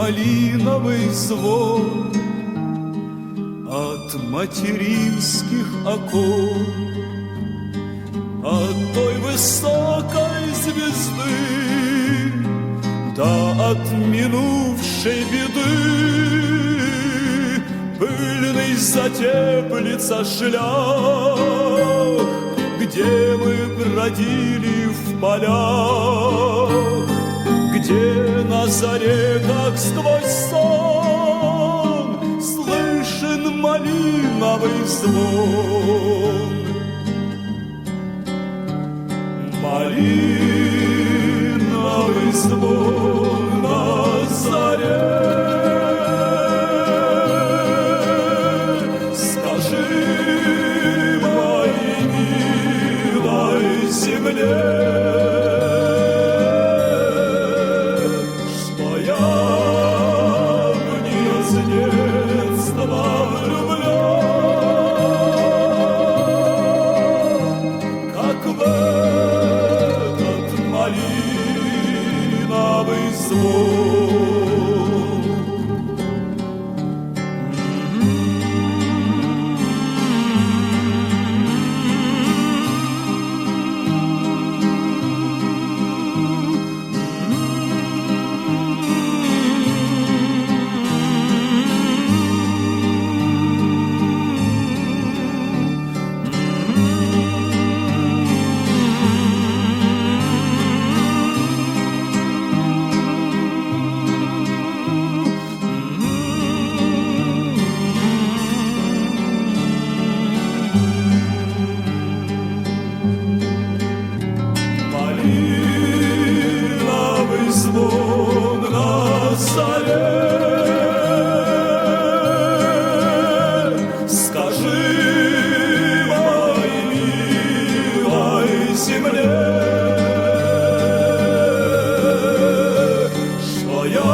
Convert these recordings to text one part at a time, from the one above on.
малиновый звон от материнских окон, от той высокой звезды, да от минувшей беды. Пыльный затеплится шлях, где мы бродили в полях, где на заре, как сквозь сон, слышен малиновый звон. Малиновый звон на заре. Что я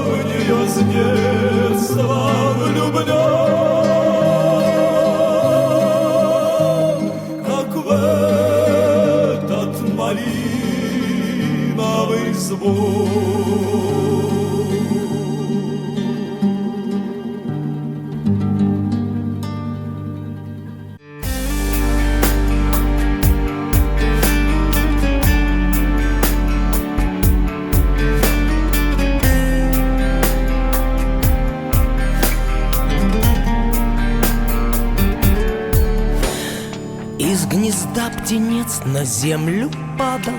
в нее с детства влюблен, как в этот малиновый звон. Из гнезда птенец на землю падал,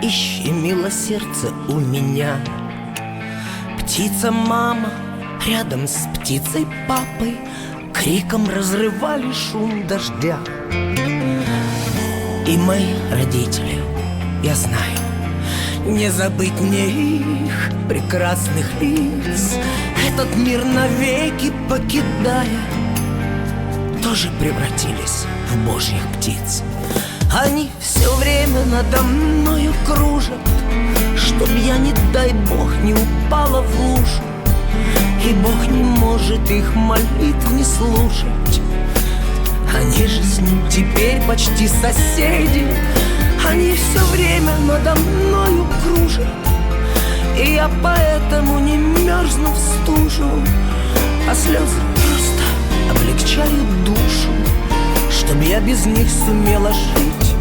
ищи милосердце у меня. Птица-мама рядом с птицей-папой криком разрывали шум дождя. И мои родители, я знаю, не забыть мне их прекрасных лиц, этот мир навеки покидая, тоже превратились в божьих птиц. Они все время надо мною кружат, чтоб я, не дай бог, не упала в лужу. И Бог не может их молитв не слушать. Они же с ним теперь почти соседи. Они все время надо мною кружат, и я поэтому не мерзну в стужу, а слезы просто облегчают душу, чтоб я без них сумела жить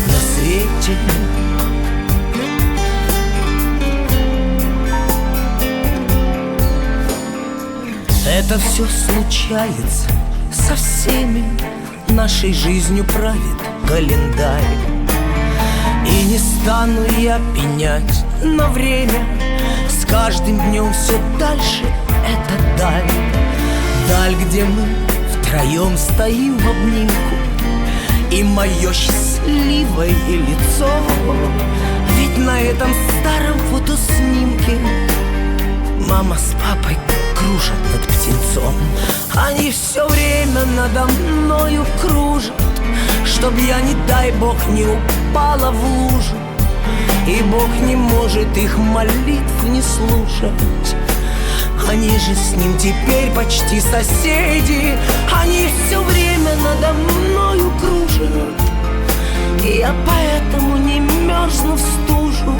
на свете. Это все случается со всеми, нашей жизнью правит календарь. И не стану я пенять на время, с каждым днем все дальше эта даль. Даль, где мы втроем стоим в обнимку, и мое счастливое лицо, ведь на этом старом фотоснимке мама с папой кружат над птенцом. Они все время надо мною кружат, чтоб я, не дай бог, не упала в лужу. И Бог не может их молитв не слушать. Они же с ним теперь почти соседи. Они все время надо мною кружат, и я поэтому не мерзну в стужу,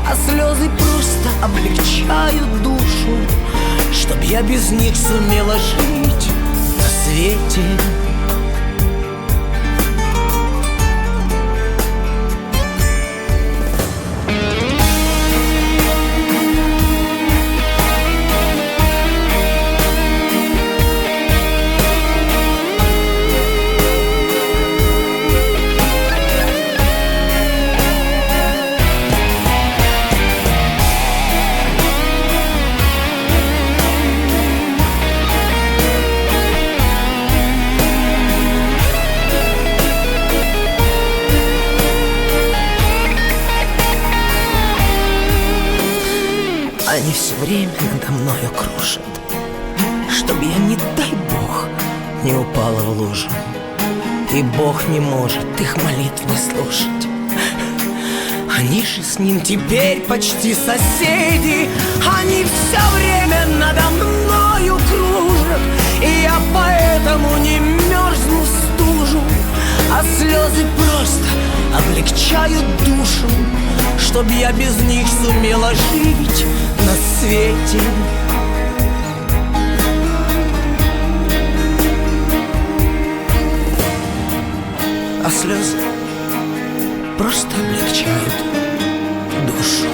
а слезы просто облегчают душу, чтоб я без них сумела жить на свете. Они все время надо мною кружат, чтоб я, не дай Бог, не упала в лужу. И Бог не может их молитв не слушать. Они же с ним теперь почти соседи. Они все время надо мною кружат, и я поэтому не мерзну в стужу, а слезы просто облегчают душу, чтоб я без них сумела жить на свете. А слезы просто облегчают душу.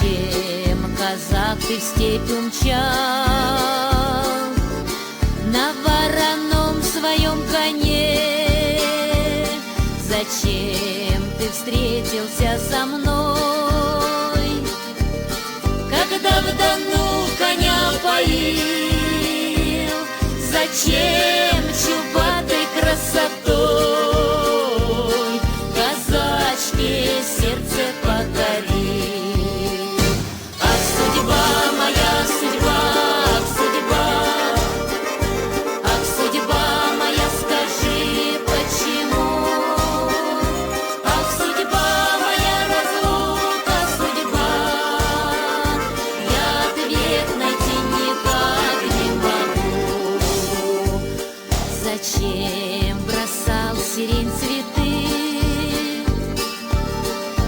Зачем, казак, ты в степь умчал на вороном своем коне? Зачем ты встретился со мной, когда в Дону коня поил? Зачем чубатой красотой казачке сердце покорил? Ах, судьба моя, судьба, ах, судьба, ах, судьба моя, скажи, почему? Ах, судьба моя, разлука, судьба, я ответ найти никак не могу. Зачем бросал сирень цветы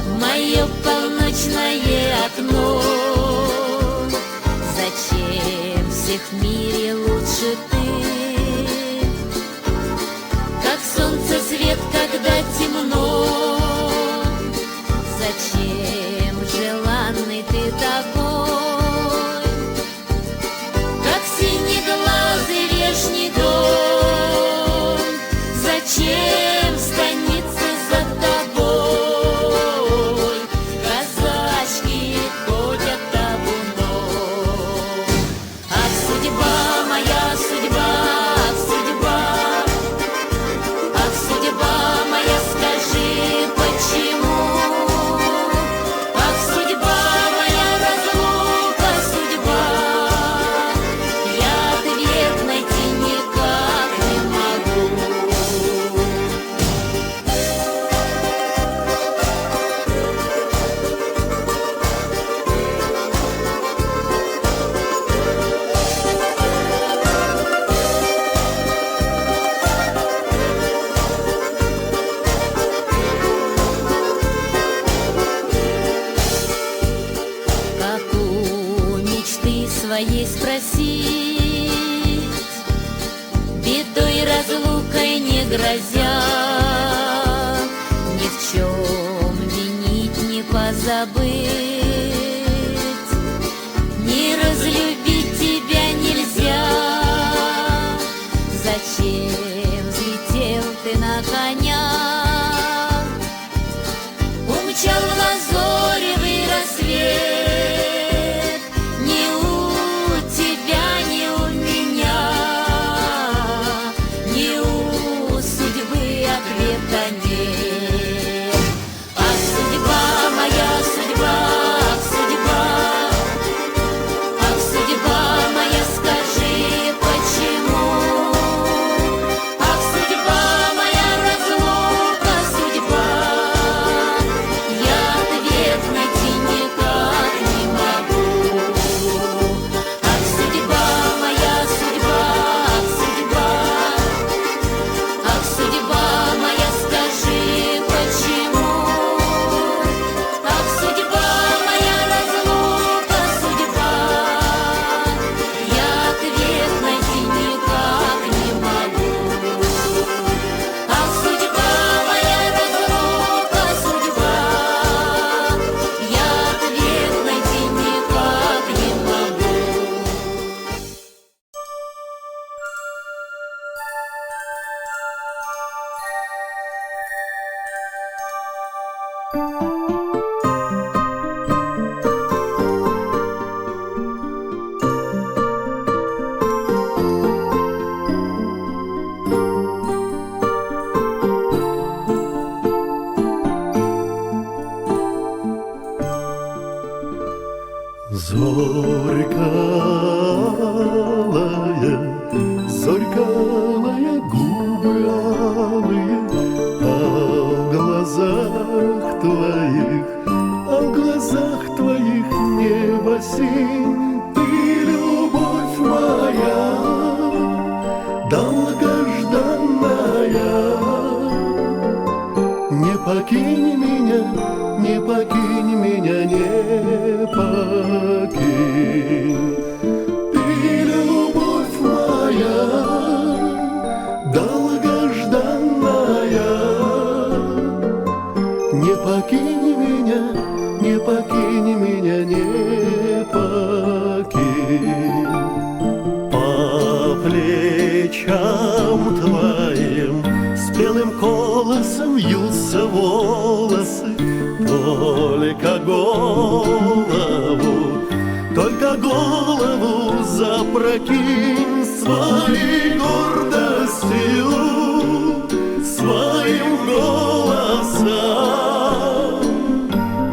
в мое полночное окно? Зачем всех в мире лучше ты, как солнце свет, когда темно? Зачем желанный ты такой, как синеглазый вешний дом? Зачем в станице за тобой казачки ходят табуном? Ах, судьба моя, судьба, ах, судьба, ах, судьба моя, скажи, почему? Ах, судьба моя, разлука, судьба, я ответ найти никак не могу. Как у мечты своей спросить, бедой разлукой не грозя, ни в чем винить, не позабыть, не разлюбить тебя нельзя. Зачем взлетел ты на коня, умчал в лазоревый рассвет? Ни у тебя, ни у меня, ни у судьбы ответа нет. Ах, судьба моя, судьба, ах, судьба, ах, судьба моя, скажи, почему? Ах, судьба моя, разлука, судьба, я ответ найти никак не могу. Ах, судьба моя, судьба, ах, судьба, ах, судьба моя, скажи, почему? Ах, судьба моя, разлука, судьба, я ответ найти никак не могу. Ах, судьба моя, разлука, судьба, я ответ найти никак не могу. Зорька алая, зорька алая, губы алые, а в глазах твоих небо синь. Ты, любовь моя, долгожданная, не покинь меня, не покинь меня, не покинь. Ты, любовь моя, долгожданная, не покинь меня, не покинь меня, не только голову запрокинь своей гордостью, своим голосом.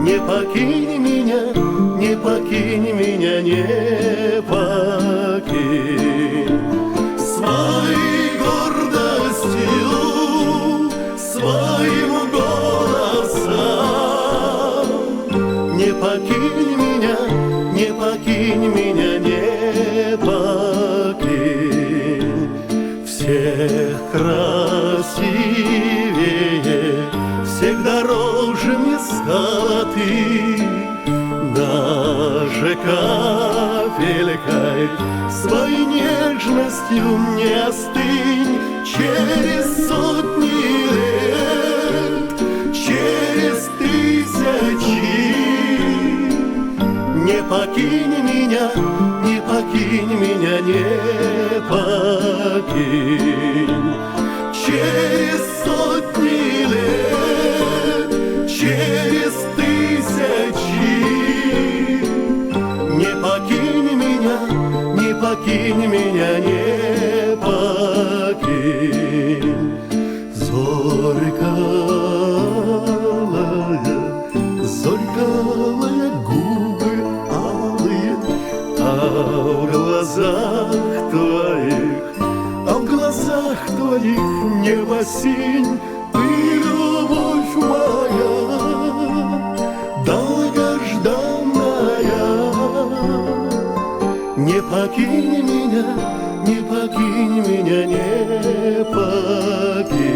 Не покинь меня, не покинь меня, не покинь. Своей гордостью, своим голосом. Не покинь меня, не покинь меня, не покинь. Всех красивее, всех дороже мне стала ты. Даже капелькой своей нежностью не остынь. Через сотни лет, через тысячи. Не покинь меня, не покинь меня, не покинь. Через сотни лет, через тысячи. Не покинь меня, не покинь меня, не покинь. Зорькалая, губы алые, а в глазах твоих небо синь. Ты, любовь моя, долгожданная. Не покинь меня, не покинь меня, не покинь.